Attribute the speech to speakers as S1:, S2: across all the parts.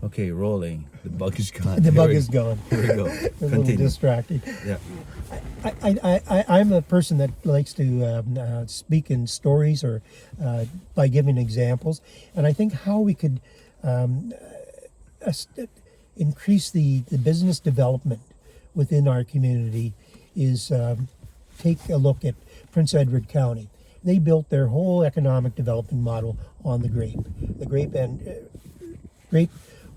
S1: Okay, rolling. The bug is gone.
S2: The bug is gone.
S1: Here we go.
S2: A little
S1: Continue.
S2: distracting.
S1: Yeah.
S2: I'm a person that likes to speak in stories or by giving examples, and I think how we could increase the business development within our community is take a look at Prince Edward County. They built their whole economic development model on the grape. The grape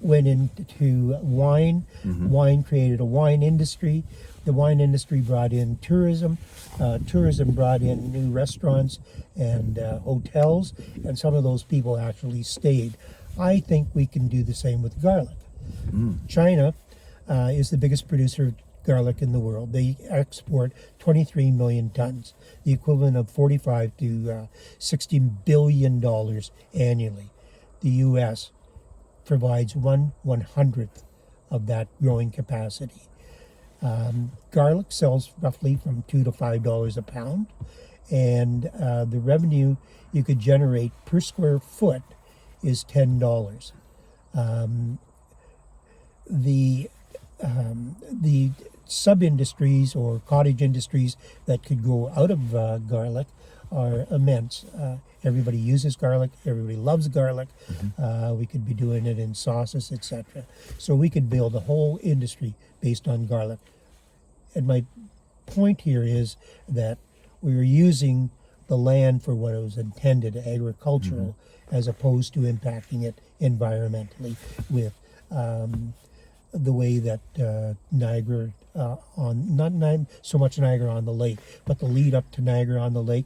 S2: went into wine. Wine created a wine industry. The wine industry brought in tourism. Tourism brought in new restaurants and hotels, and some of those people actually stayed. I think we can do the same with garlic. China is the biggest producer of garlic in the world. They export 23 million tons, the equivalent of 45 to 60 billion dollars annually. The U.S. provides 1/100th of that growing capacity. Garlic sells roughly from $2 to $5 a pound, and the revenue you could generate per square foot is $10. The sub-industries or cottage industries that could grow out of garlic are immense. Everybody uses garlic. Everybody loves garlic. We could be doing it in sauces, etc. So we could build a whole industry based on garlic. And my point here is that we are using the land for what it was intended, agricultural, as opposed to impacting it environmentally with the way that Niagara not so much Niagara on the Lake, but the lead up to Niagara on the Lake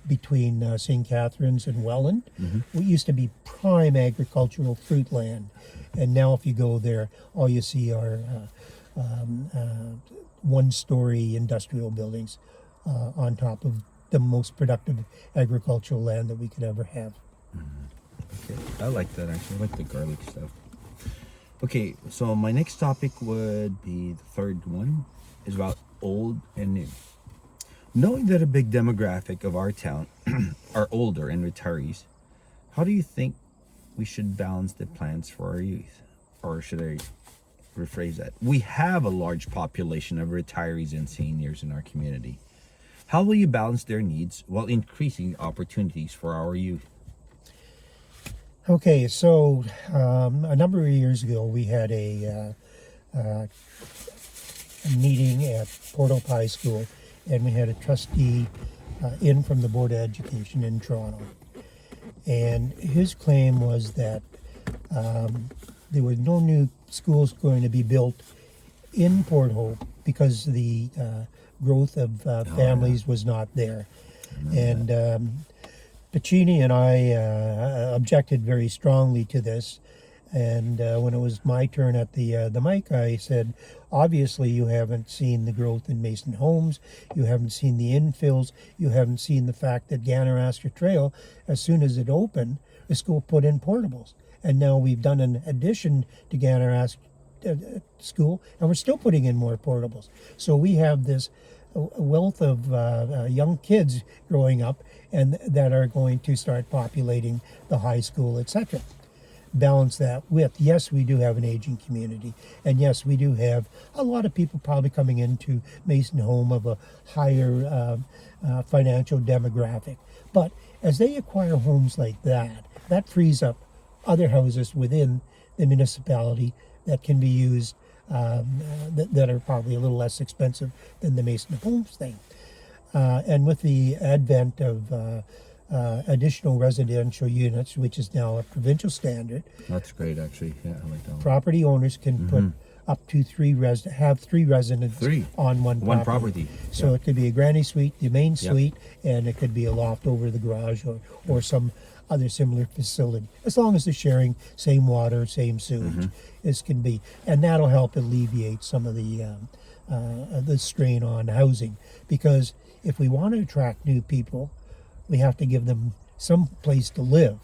S2: between St. Catharines and Welland. It used to be prime agricultural fruit land, and now if you go there, all you see are one-story industrial buildings on top of the most productive agricultural land that we could ever have.
S1: Okay. I like that actually. I like the garlic stuff. Okay, so my next topic would be the third one, is about old and new. Knowing that a big demographic of our town are older and retirees, how do you think we should balance the plans for our youth? Or should I rephrase that? We have a large population of retirees and seniors in our community. How will you balance their needs while increasing opportunities for our youth?
S2: Okay, so a number of years ago, we had a meeting at Port Hope High School, and we had a trustee in from the Board of Education in Toronto. And his claim was that there were no new schools going to be built in Port Hope because the growth of families was not there. And Piccini and I objected very strongly to this, and when it was my turn at the mic, I said, obviously you haven't seen the growth in Mason Homes, you haven't seen the infills, you haven't seen the fact that Ganaraska Trail, as soon as it opened, the school put in portables, and now we've done an addition to Ganaraska School, and we're still putting in more portables. So we have this wealth of young kids growing up and that are going to start populating the high school, etc. Balance that with, yes, we do have an aging community, and yes, we do have a lot of people probably coming into Mason Home of a higher financial demographic. But as they acquire homes like that, that frees up other houses within the municipality that can be used that are probably a little less expensive than the Mason Homes thing. And with the advent of additional residential units, which is now a provincial standard,
S1: That's great, actually. Yeah, I like that one.
S2: property owners can put up to three residents on one property. So it could be a granny suite, the main suite, and it could be a loft over the garage or some other similar facility, as long as they're sharing same water, same sewage, as can be, and that'll help alleviate some of the strain on housing. Because if we want to attract new people, we have to give them some place to live,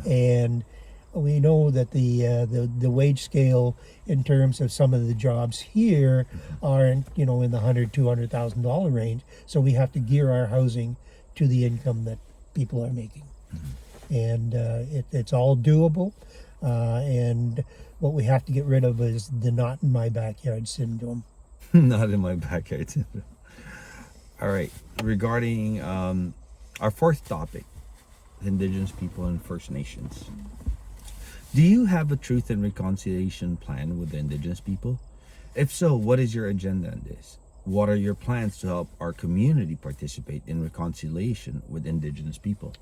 S2: and we know that the wage scale in terms of some of the jobs here aren't in the $100,000-$200,000 range. So we have to gear our housing to the income that people are making. And it's all doable, and What we have to get rid of is the not in my backyard syndrome.
S1: Not in my backyard. All right. Regarding our fourth topic, Indigenous people and First Nations. Do you have a truth and reconciliation plan with the Indigenous people? If so, what is your agenda on this? What are your plans to help our community participate in reconciliation with Indigenous people?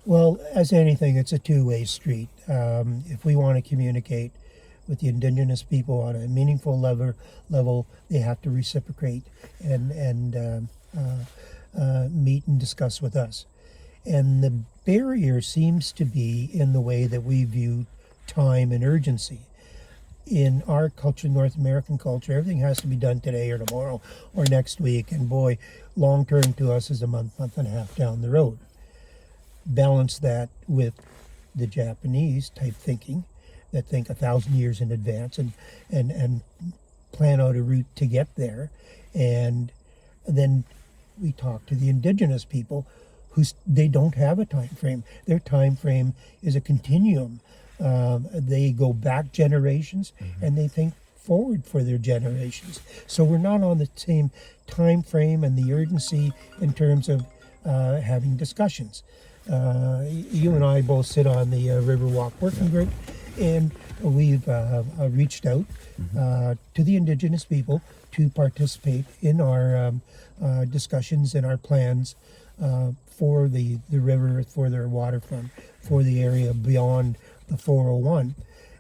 S2: Well, as anything, it's a two-way street. If we want to communicate with the Indigenous people on a meaningful level, they have to reciprocate and meet and discuss with us. And the barrier seems to be in the way that we view time and urgency. In our culture, North American culture, everything has to be done today or tomorrow or next week. And boy, long term to us is a month and a half down the road. Balance that with the Japanese type thinking that think 1,000 years in advance and plan out a route to get there. And then we talk to the Indigenous people they don't have a time frame. Their time frame is a continuum. They go back generations and they think forward for their generations. So we're not on the same time frame and the urgency in terms of having discussions. You and I both sit on the Riverwalk Working Group, and we've reached out to the Indigenous people to participate in our discussions and our plans for the river, for their waterfront, for the area beyond the 401.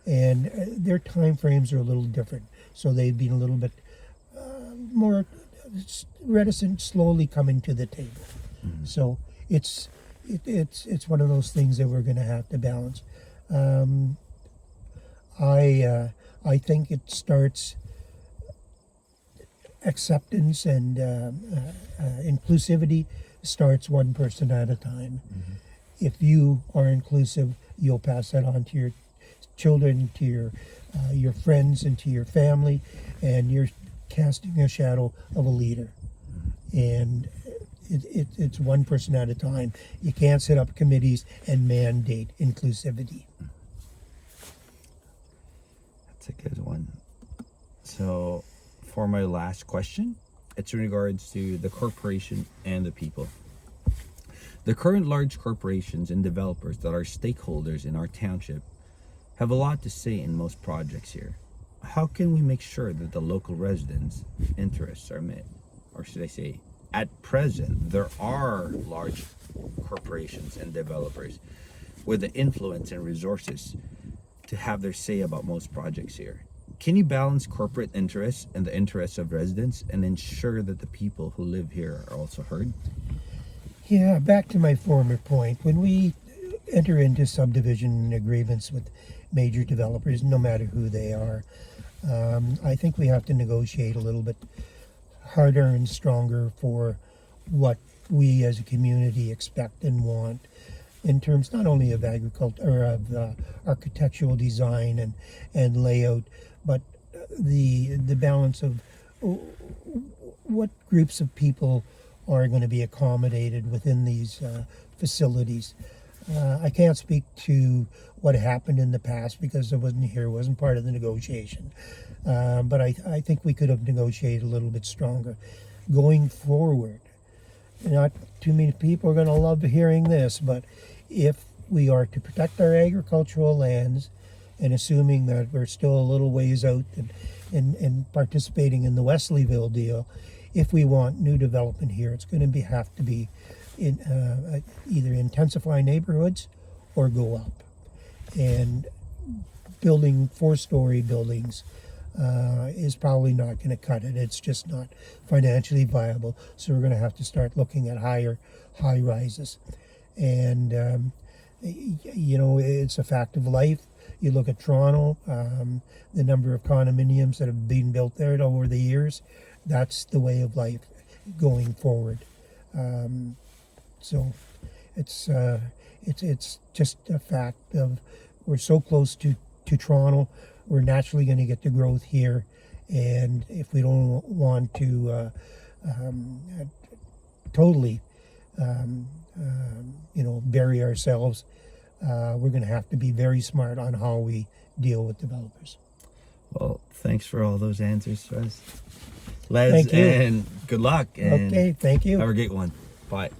S2: And their time frames are a little different. So they've been a little bit more reticent, slowly coming to the table. So it's one of those things that we're going to have to balance. I think it starts acceptance and inclusivity starts one person at a time. If you are inclusive, you'll pass that on to your children, to your friends, and to your family, and you're casting a shadow of a leader. And it's one person at a time. You can't set up committees and mandate inclusivity.
S1: That's a good one. So, for my last question, it's in regards to the corporation and the people. The current large corporations and developers that are stakeholders in our township have a lot to say in most projects here. How can we make sure that the local residents' interests are met? Or should I say, at present, there are large corporations and developers with the influence and resources to have their say about most projects here. Can you balance corporate interests and the interests of residents and ensure that the people who live here are also heard?
S2: Yeah, back to my former point. When we enter into subdivision agreements with major developers, no matter who they are, I think we have to negotiate a little bit harder and stronger for what we as a community expect and want in terms not only of agriculture or of architectural design and layout, but the balance of what groups of people are going to be accommodated within these facilities. I can't speak to what happened in the past because I wasn't here, wasn't part of the negotiation. But I think we could have negotiated a little bit stronger. Going forward, not too many people are going to love hearing this, but if we are to protect our agricultural lands, and assuming that we're still a little ways out and participating in the Wesleyville deal, if we want new development here, it's going to have to be either intensify neighborhoods or go up. And building 4-story buildings is probably not going to cut it. It's just not financially viable. So we're going to have to start looking at high rises. And, it's a fact of life. You look at Toronto, the number of condominiums that have been built there over the years, that's the way of life going forward. So it's just a fact of we're so close to Toronto, we're naturally going to get the growth here. And if we don't want to totally, bury ourselves, we're going to have to be very smart on how we deal with developers.
S1: Well, thanks for all those answers, Les.
S2: Thank you.
S1: And good luck. And
S2: Okay, thank you.
S1: have a great one. Bye.